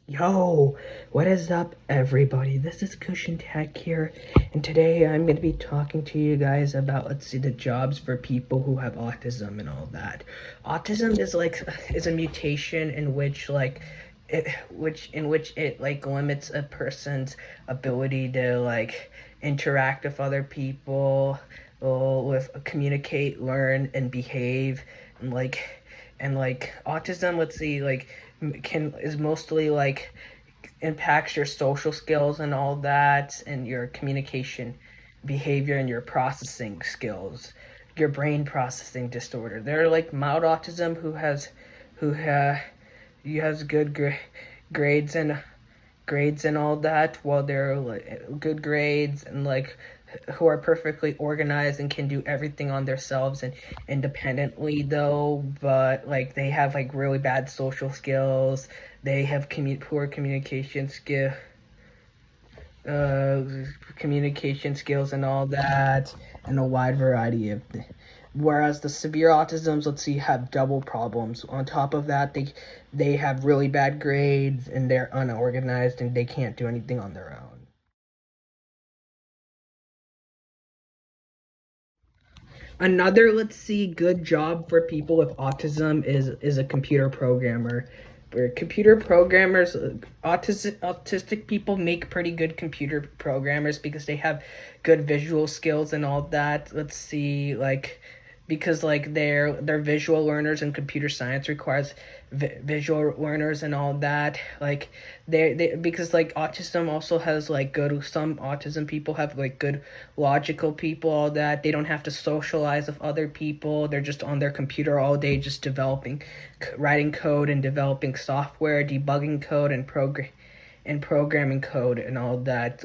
Yo, what is up, everybody? This is Cushion Tech here, and today I'm going to be talking to you guys about, the jobs for people who have autism and all that. Autism is a mutation in which it limits a person's ability to interact with other people, with communicate, learn, and behave, and autism. Can is mostly impacts your social skills and all that, and your communication behavior and your processing skills, your brain processing disorder. They're like mild autism who has grades and all that, while they're like good grades and who are perfectly organized and can do everything on themselves and independently, though, but they have really bad social skills. They have poor uh, communication skills and all that, and a wide variety of whereas the severe autisms, have double problems. On top of that, they have really bad grades, and they're unorganized, and they can't do anything on their own. Another, good job for people with autism is a computer programmer. Where computer programmers, autistic people make pretty good computer programmers because they have good visual skills and all that. Because they're visual learners, and computer science requires visual learners and all that. They because autism also has good some autism people have good logical people, all that. They don't have to socialize with other people. They're just on their computer all day, just writing code and developing software, debugging code and programming code and all that.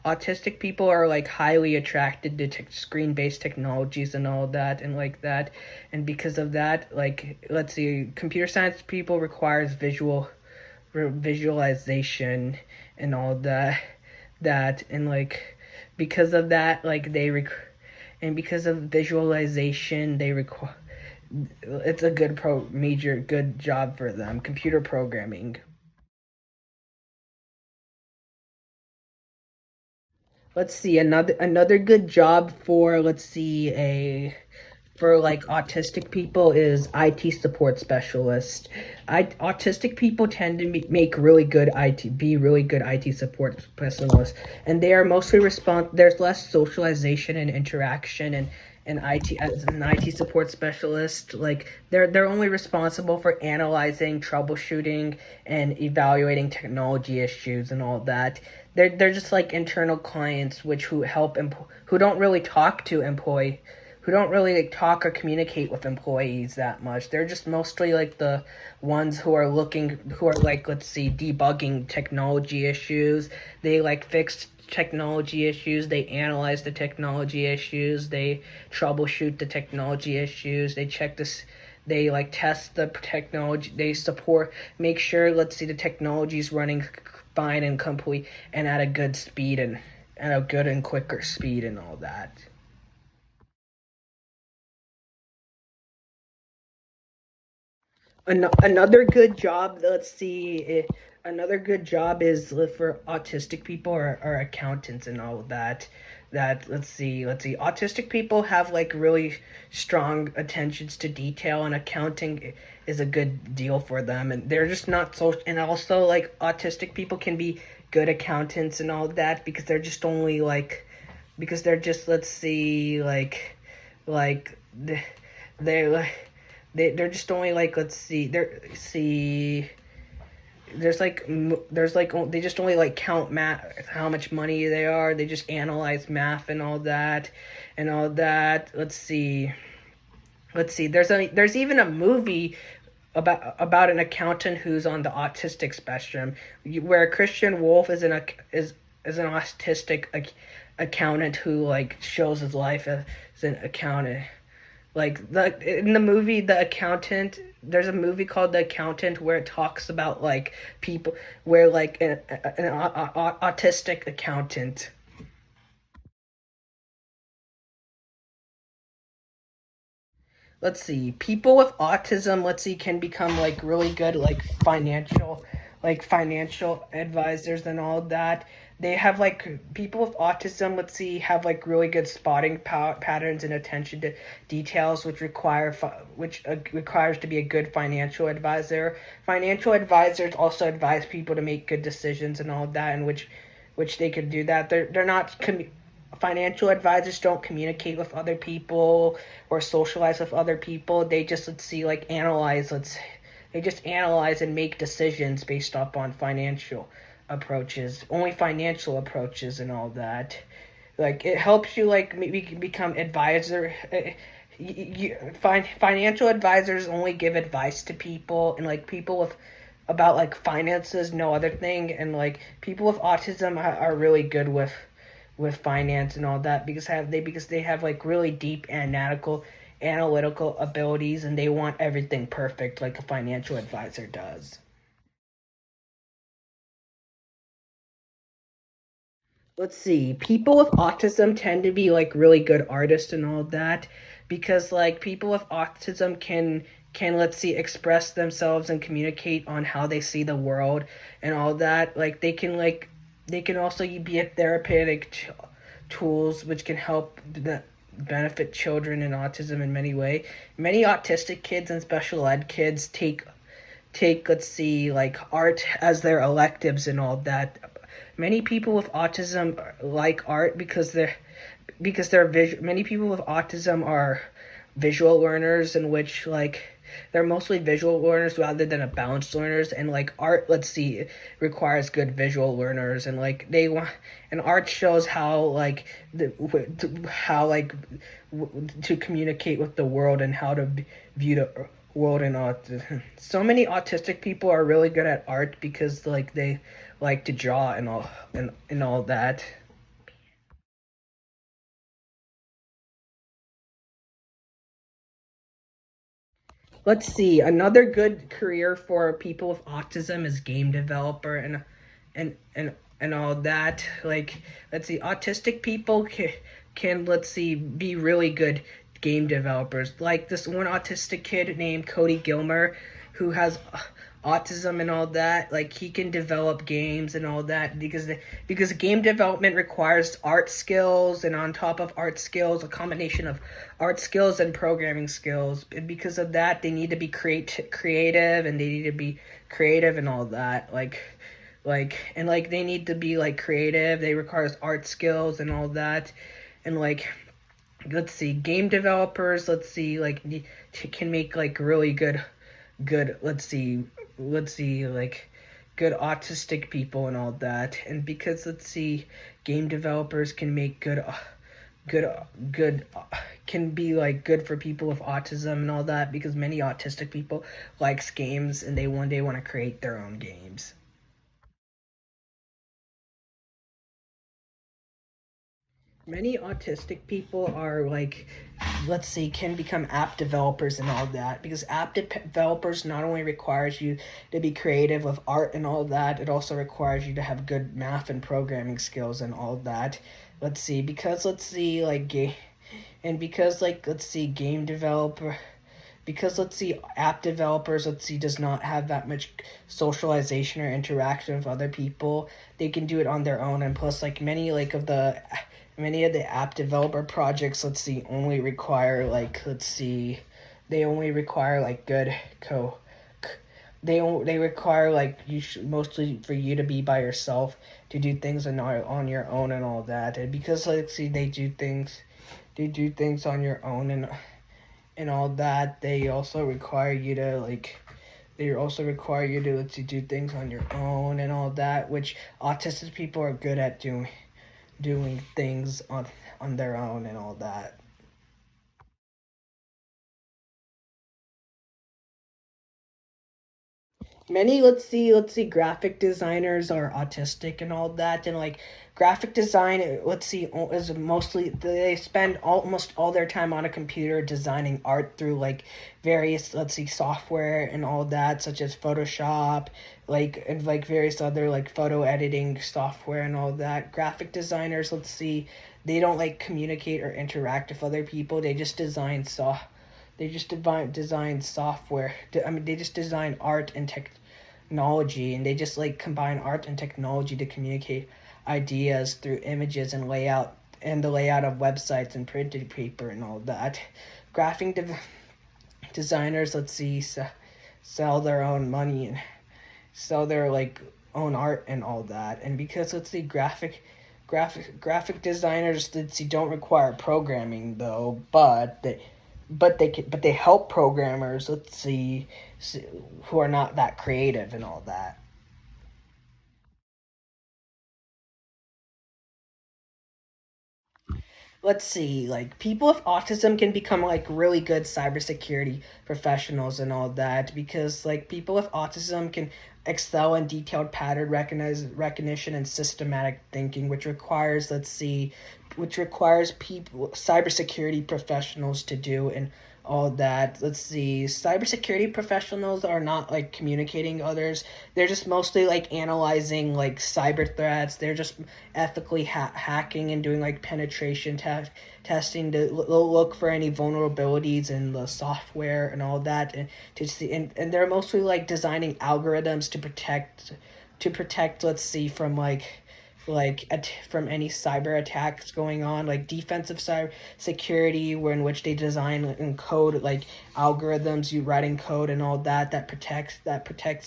Autistic people are highly attracted to screen-based technologies and all that, and that. And because of that, computer science people requires visualization and all that, and because of that, and because of visualization, they require it's a major good job for them, computer programming. Another good job for, a for autistic people is IT support specialist. Autistic people tend to make really good IT support specialists, and they are mostly there's less socialization and interaction, and IT as an IT support specialist. They're only responsible for analyzing, troubleshooting, and evaluating technology issues and all that. They're just like internal clients, who don't really talk to employee who don't really talk or communicate with employees that much. They're just mostly the ones who are debugging technology issues. They fix technology issues. They analyze the technology issues. They troubleshoot the technology issues. They check this. They test the technology. They support, make sure, the technology is running fine and complete and at a good speed, and at a good and quicker speed and all that. Another good job, another good job is for autistic people, or accountants and all of that. Autistic people have really strong attentions to detail, and accounting is a good deal for them. And they're just not so. And also, autistic people can be good accountants and all that, because they're just only because they're just like they they're just only they just only count math, how much money they are. They just analyze math and all that, there's even a movie about an accountant who's on the autistic spectrum, where Christian Wolf is an autistic accountant who shows his life as an accountant. In the movie The Accountant, there's a movie called The Accountant, where it talks about people, where an autistic accountant. let's see, people with autism, let's see, can become like really good financial advisors and all that. They have like people with autism, let's see, have like really good spotting patterns and attention to details, which requires to be a good financial advisor. Financial advisors also advise people to make good decisions and all that, and which they can do that. They're not financial advisors don't communicate with other people or socialize with other people. They just, let's see, like analyze, they just analyze and make decisions based upon only financial approaches and all that. Like it helps you like maybe become advisor. Financial advisors only give advice to people, and like people with about like finances, no other thing. And like people with autism are really good with finance and all that because they have like really deep analytical abilities, and they want everything perfect like a financial advisor does. Let's see, people with autism tend to be like really good artists and all that because like people with autism can, let's see, express themselves and communicate on how they see the world and all that. Like they can also be a therapeutic tools which can help benefit children in autism in many way. Many autistic kids and special ed kids take, let's see, like art as their electives and all that. Many people with autism like art because many people with autism are visual learners, in which like they're mostly visual learners rather than a balanced learners. And like art, let's see, requires good visual learners, and like they want, and art shows how like to communicate with the world and how to view the world in autism. So many autistic people are really good at art because like they like to draw and all that. Let's see. Another good career for people with autism is game developer and and and all that. Like, let's see, autistic people can, let's see, be really good game developers. Like this one autistic kid named Cody Gilmer, who has autism and all that. Like he can develop games and all that because game development requires art skills, and on top of art skills, a combination of art skills and programming skills. And because of that, they need to be creative, and they need to be creative and all that. And like they need to be like creative. They requires art skills and all that. And like, let's see, game developers, let's see, like can make like really good, let's see, like good autistic people and all that. And because, let's see, game developers can make good good can be like good for people with autism and all that, because many autistic people likes games, and they one day want to create their own games. Many autistic people are like, let's see, can become app developers and all that, because developers not only requires you to be creative with art and all that, it also requires you to have good math and programming skills and all that. Let's see, because, let's see, like and because, like, let's see, game developer, because, let's see, app developers, let's see, does not have that much socialization or interaction with other people. They can do it on their own. And plus, like, many of the app developer projects, let's see, only require like, let's see, they only require like good they require like mostly for you to be by yourself to do things on your own and all that. And because, like, see, they do things on your own and all that, they also require you to, let's see, do things on your own and all that, which autistic people are good at doing things on their own and all that. Many, let's see, graphic designers are autistic and all that. And like graphic design, let's see, is mostly, they spend almost all their time on a computer designing art through like various, let's see, software and all that, such as Photoshop, like, and like various other like photo editing software and all that. Graphic designers, let's see, they don't like communicate or interact with other people. They just design they just design software. I mean, they just design art and technology, and they just like combine art and technology to communicate ideas through images and layout and the layout of websites and printed paper and all that. Graphic designers, let's see, sell their own money and sell their like own art and all that. And because let's see, graphic designers, let's see, don't require programming though, but they help programmers, let's see, who are not that creative and all that. Let's see, like people with autism can become like really good cybersecurity professionals and all that, because like people with autism can excel in detailed pattern recognition and systematic thinking, which requires, let's see, which requires people cybersecurity professionals to do and all that. Let's see, cybersecurity professionals are not like communicating others. They're just mostly like analyzing like cyber threats. They're just ethically hacking and doing like penetration testing to look for any vulnerabilities in the software and all that, and to see, and they're mostly like designing algorithms to protect, let's see, from from any cyber attacks going on, like defensive cyber security, where in which they design and code like algorithms, you writing code and all that protects,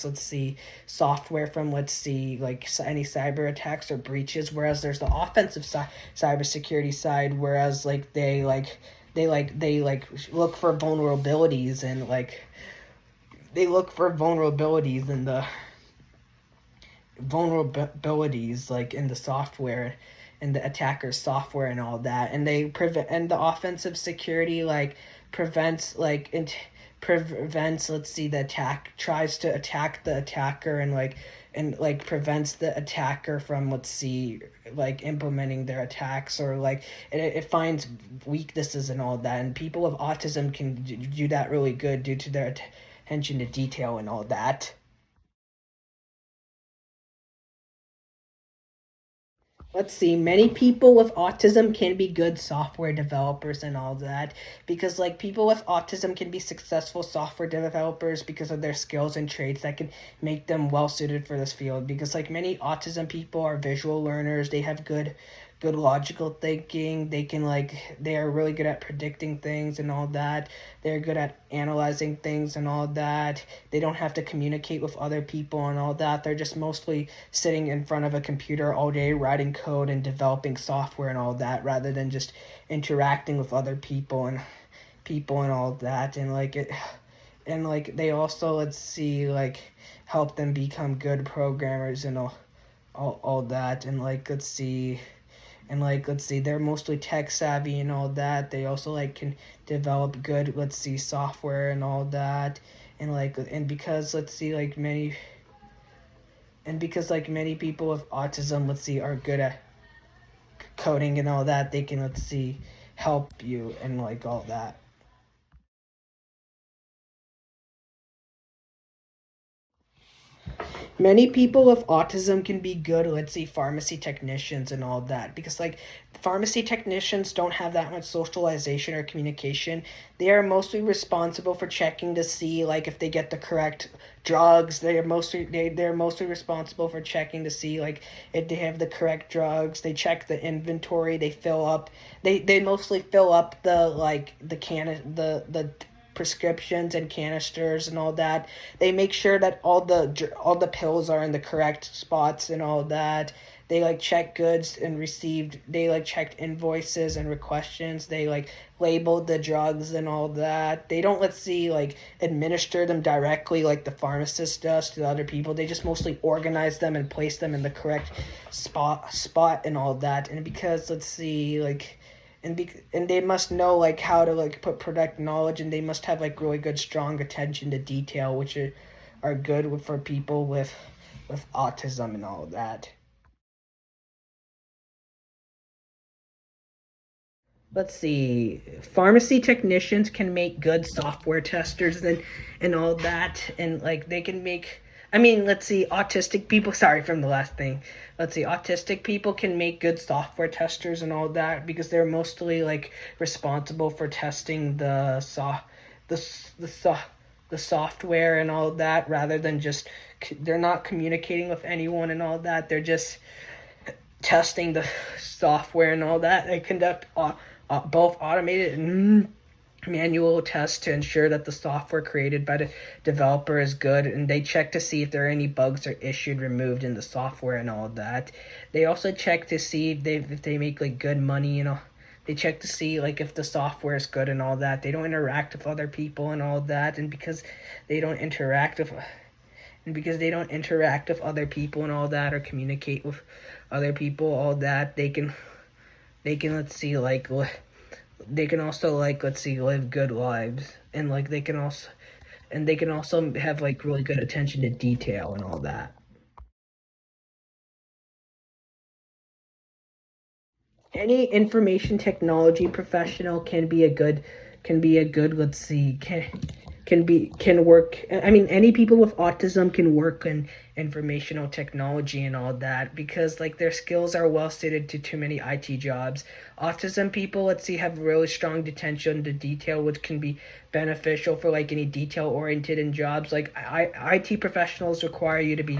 let's see, software from, let's see, like any cyber attacks or breaches. Whereas there's the offensive cyber security side, whereas like they look for vulnerabilities and like they look for vulnerabilities in the vulnerabilities like in the software, in the attacker's software and all that. And they prevent, and the offensive security like prevents let's see, the attack tries to attack the attacker and like prevents the attacker from, let's see, like implementing their attacks, or like it finds weaknesses and all that. And people with autism can do that really good due to their attention to detail and all that. Let's see, many people with autism can be good software developers and all that, because like people with autism can be successful software developers because of their skills and traits that can make them well suited for this field. Because like many autism people are visual learners, they have good logical thinking. They are really good at predicting things and all that. They're good at analyzing things and all that. They don't have to communicate with other people and all that. They're just mostly sitting in front of a computer all day writing code and developing software and all that, rather than just interacting with other people and all that. And like it and like they also, let's see, like help them become good programmers and all that. And let's see, they're mostly tech savvy and all that. They also like can develop good, let's see, software and all that. And because, let's see, many people with autism, let's see, are good at coding and all that, they can, let's see, help you and like all that. Many people with autism can be good, let's say, pharmacy technicians and all that, because like pharmacy technicians don't have that much socialization or communication. They are mostly responsible for checking to see like if they get the correct drugs. They're mostly responsible for checking to see like if they have the correct drugs. They check the inventory. They mostly fill up the prescriptions and canisters and all that. They make sure that all the pills are in the correct spots and all that. They like check goods and received. They like checked invoices and requests. They like labeled the drugs and all that. They don't, let's see, like administer them directly like the pharmacist does to the other people. They just mostly organize them and place them in the correct spot and all that. And because, let's see, like and they must know like how to like put product knowledge, and they must have like really good strong attention to detail, which are good for people with autism and all that. Let's see, pharmacy technicians can make good software testers and all that. And like they can make, I mean, let's see, autistic people, sorry, from the last thing, let's see, autistic people can make good software testers and all that, because they're mostly like responsible for testing the software and all that, rather than just they're not communicating with anyone and all that. They're just testing the software and all that. They conduct both automated and manual tests to ensure that the software created by the developer is good, and they check to see if there are any bugs or issues removed in the software and all that. They also check to see if they make like good money, they check to see like if the software is good and all that. They don't interact with other people and all that, and because they don't interact with other people and all that, or communicate with other people, all that, they can they can also live good lives, and they can also have like really good attention to detail and all that. Any information technology professional can be a good can work. I mean, any people with autism can work in informational technology and all that, because like their skills are well suited to too many IT jobs. Autism people, have really strong attention to detail, which can be beneficial for like any detail oriented in jobs. Like IT professionals require you to be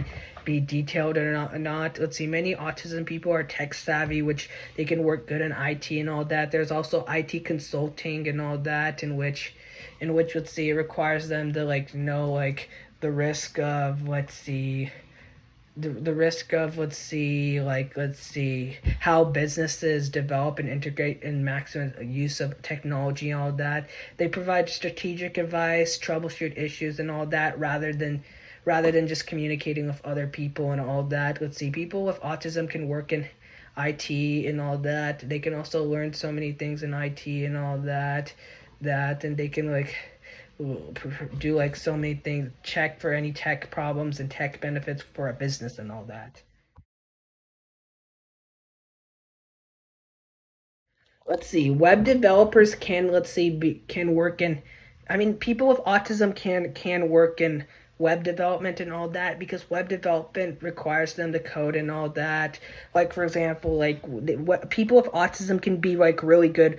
detailed or not. Many autism people are tech savvy, which they can work good in IT and all that. There's also IT consulting and all that, in which it requires them to like know like the risk of the risk of how businesses develop and integrate and maximum use of technology and all that. They provide strategic advice, troubleshoot issues and all that, rather than just communicating with other people and all that. People with autism can work in IT and all that. They can also learn so many things in IT and all that, and they can do like so many things, check for any tech problems and tech benefits for a business and all that. Web developers can work in, I mean, people with autism can work in web development and all that, because web development requires them to code and all that. Like for example, what people with autism can be like really good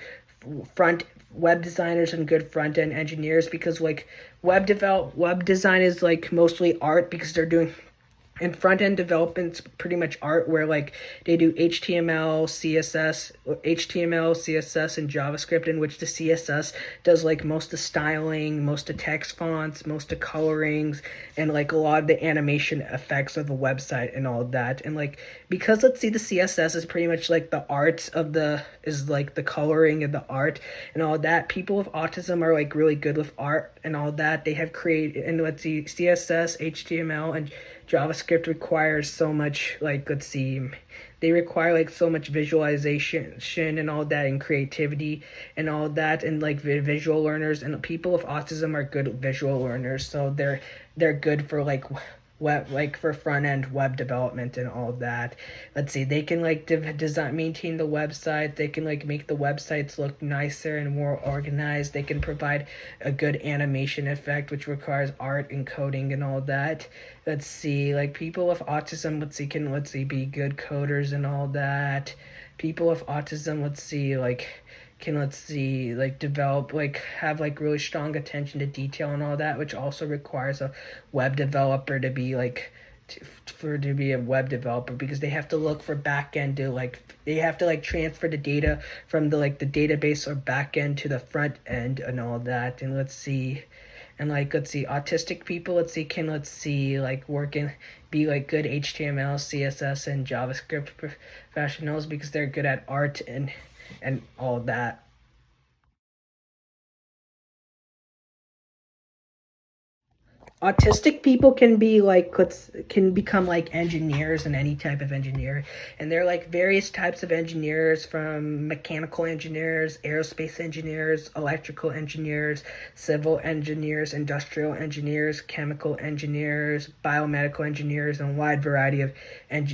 front web designers and good front end engineers, because like web design is like mostly art, because they're doing, and front end development's pretty much art, where like they do HTML, CSS, and JavaScript, in which the CSS does like most of styling, most of text fonts, most of colorings, and like a lot of the animation effects of the website and all that. And like, because the CSS is pretty much like the art of the coloring and the art and all that. People with autism are like really good with art and all that. They have created, and CSS, HTML, and JavaScript requires so much, they require like so much visualization and all that, and creativity and all that, and like visual learners, and people with autism are good visual learners, so they're good for like for front end web development and all that. They can like design, maintain the website. They can like make the websites look nicer and more organized. They can provide a good animation effect, which requires art and coding and all that. People with autism, can be good coders and all that. People with autism, can develop, have really strong attention to detail and all that, which also requires a web developer to be to be a web developer, because they have to look for back end to they have to transfer the data from the database or back end to the front end and all that. And autistic people can work in, be good HTML, CSS, and JavaScript professionals, because they're good at art and all that. Autistic people can become engineers, and any type of engineer, and they're various types of engineers, from mechanical engineers, aerospace engineers, electrical engineers, civil engineers, industrial engineers, chemical engineers, biomedical engineers, and a wide variety of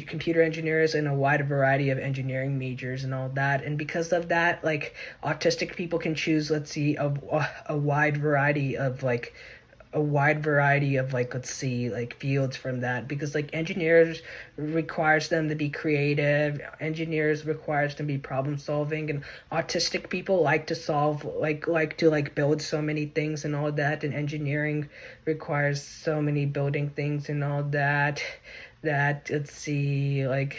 computer engineers, and a wide variety of engineering majors and all that. And because of that, autistic people can choose a wide variety of a wide variety of like, let's see, like fields from that, because like engineers requires them to be creative, engineers requires them to be problem solving, and autistic people like to solve, like to like build so many things and all that, and engineering requires so many building things and all that, that let's see, like,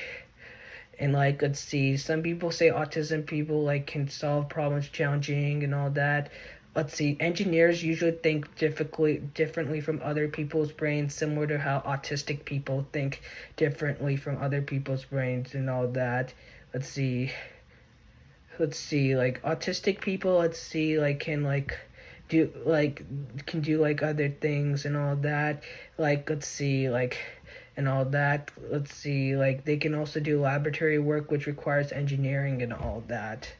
and like, let's see, some people say autism people like can solve problems challenging and all that. Let's see, engineers usually think differently from other people's brains, similar to how autistic people think differently from other people's brains and all that. Let's see, like autistic people, let's see, like do like can do like other things and all that, like, let's see, like, and all that, let's see, like they can also do laboratory work which requires engineering and all that.